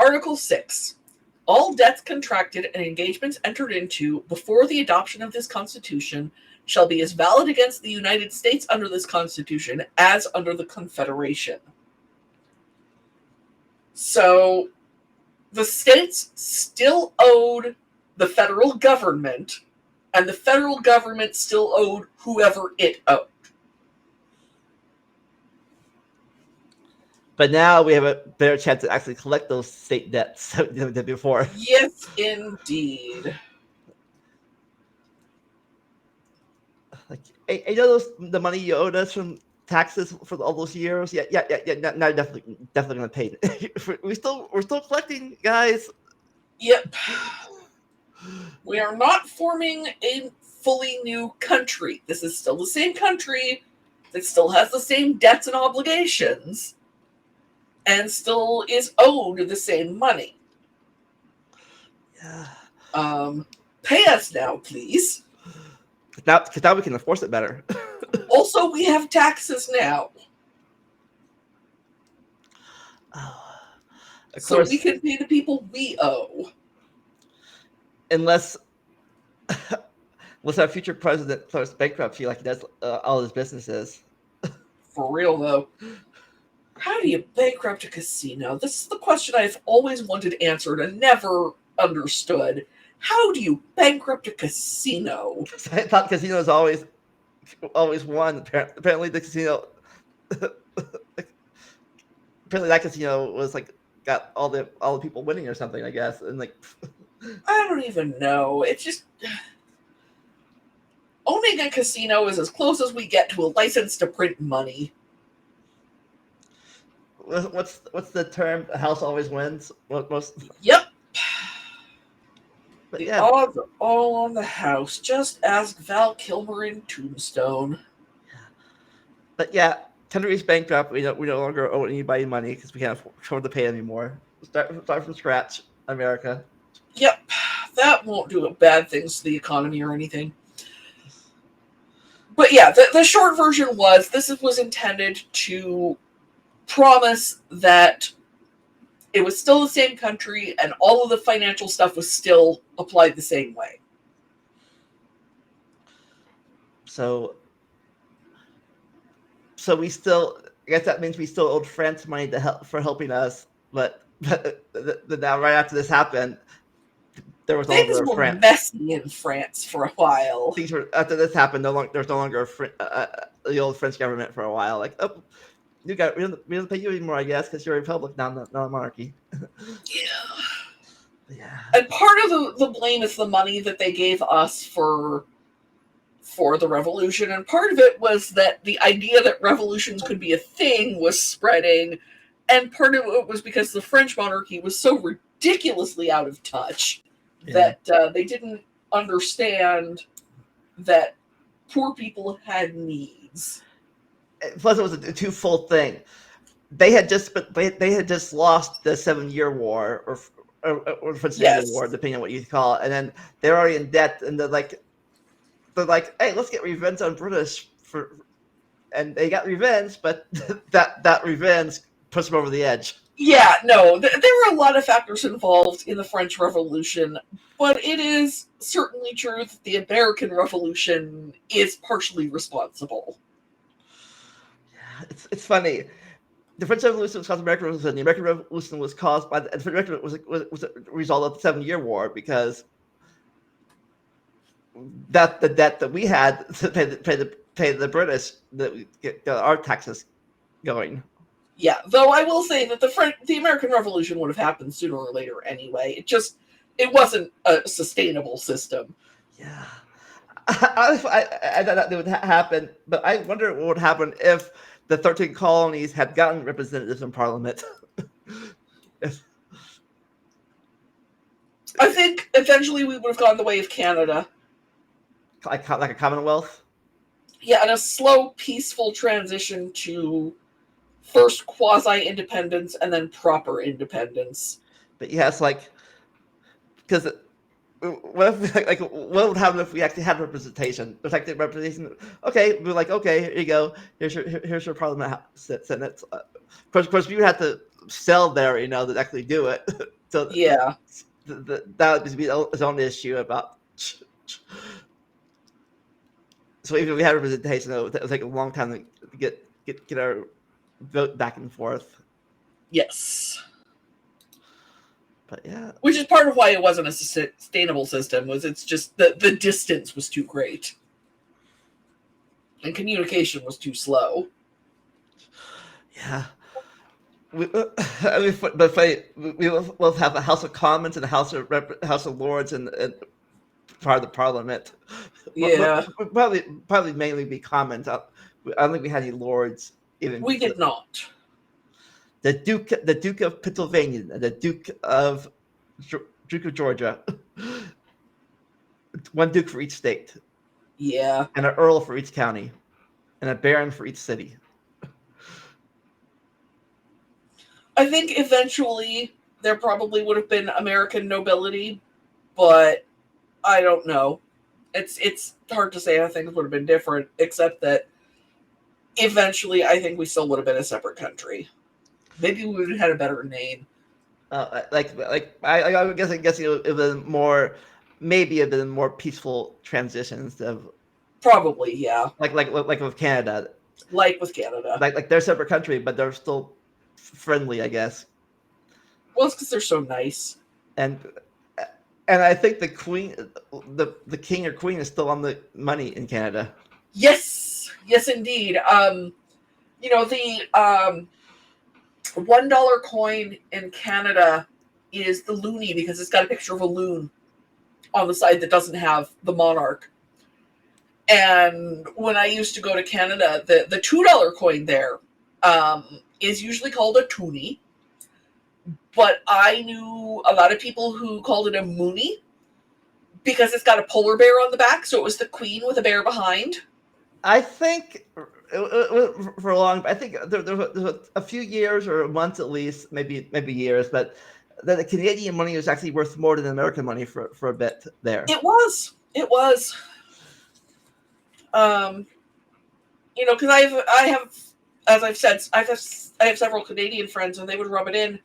Article 6. All debts contracted and engagements entered into before the adoption of this Constitution shall be as valid against the United States under this Constitution as under the Confederation. So the states still owed the federal government, and the federal government still owed whoever it owed. But now we have a better chance to actually collect those state debts than we did before. Yes, indeed. Like, you know the money you owed us from taxes for all those years? Yeah. Now definitely gonna pay it. we're still collecting, guys. Yep. We are not forming a fully new country. This is still the same country that still has the same debts and obligations and still is owed the same money. Yeah. Pay us now, please. Because now we can enforce it better. Also, we have taxes now. Of so course, we can pay the people we owe. Unless our future president declares bankruptcy like he does all his businesses. For real, though. How do you bankrupt a casino? This is the question I've always wanted answered and never understood. How do you bankrupt a casino? I thought casinos always won. Apparently the casino apparently that casino was like got all the people winning or something, I guess. And like I don't even know. It's just owning a casino is as close as we get to a license to print money. What's the term? The house always wins. Yep. But the yeah. odds are all on the house. Just ask Val Kilmer in Tombstone. But yeah, Tenerife bankrupt. We no longer owe anybody money because we can't afford to pay anymore. Start from scratch, America. Yep, that won't do bad things to the economy or anything. But yeah, the short version was this was intended to promise that it was still the same country and all of the financial stuff was still applied the same way. So we still, I guess that means we still owed France money for helping us, but now right after this happened, there was things were messy in France for a while. Things were after this happened. There's no longer the old French government for a while. Like, oh, we don't pay you anymore, I guess, because you're a republic, not a monarchy. Yeah. And part of the blame is the money that they gave us for the revolution, and part of it was that the idea that revolutions could be a thing was spreading, and part of it was because the French monarchy was so ridiculously out of touch that they didn't understand that poor people had needs. Plus, it was a twofold thing. They had just lost the 7-Year War or French War, depending on what you call it, and then they're already in debt, and they're like, hey, let's get revenge on British and they got revenge, but that revenge pushed them over the edge. Yeah, no, there were a lot of factors involved in the French Revolution, but it is certainly true that the American Revolution is partially responsible. It's funny. The French Revolution was caused by the American Revolution. The American Revolution was caused by the American was a result of the 7-Year War because that the debt that we had to pay the British that we get our taxes going. Yeah, though I will say that the American Revolution would have happened sooner or later anyway. It wasn't a sustainable system. Yeah, I thought that would happen, but I wonder what would happen if the 13 colonies had gotten representatives in Parliament. I think eventually we would have gone the way of Canada. Like a Commonwealth? Yeah, and a slow, peaceful transition to first quasi-independence and then proper independence. But yes, because what would happen if we actually had representation? Effective representation. Okay, we're like, okay, here you go. Here's your Parliament Senate. Of course, we would have to sell there, that actually do it. So Yeah. that would be its own issue about. So even if we had representation, it would take a long time to get our vote back and forth. Yes. But yeah, which is part of why it wasn't a sustainable system. Was it's just the distance was too great, and communication was too slow. Yeah. We'll have a House of Commons and a House of Lords and part of the Parliament. Yeah, Probably mainly be Commons. I don't think we had any Lords. Even we did not. the Duke of Pennsylvania, the Duke of Georgia, one Duke for each state, Yeah, and an Earl for each county, and a Baron for each city. I think eventually there probably would have been American nobility, but I don't know. It's hard to say how things would have been different, except that eventually I think we still would have been a separate country. Maybe we would have had a better name. I guess it would have been maybe a bit more peaceful transitions of Probably, yeah. like with Canada, Like with Canada. like they're a separate country, but they're still friendly, I guess. Well, it's because they're so nice. And and I think the queen, the king or queen is still on the money in Canada. Yes, indeed. The $1 coin in Canada is the loonie because it's got a picture of a loon on the side that doesn't have the monarch. And when I used to go to Canada, the $2 coin there is usually called a toonie, but I knew a lot of people who called it a moonie because it's got a polar bear on the back, so it was the queen with a bear behind. I think for a long, I think there was a few years or months at least, maybe years, but the Canadian money was actually worth more than American money for a bit there. It was. Because I have, as I've said, I have several Canadian friends, and they would rub it in.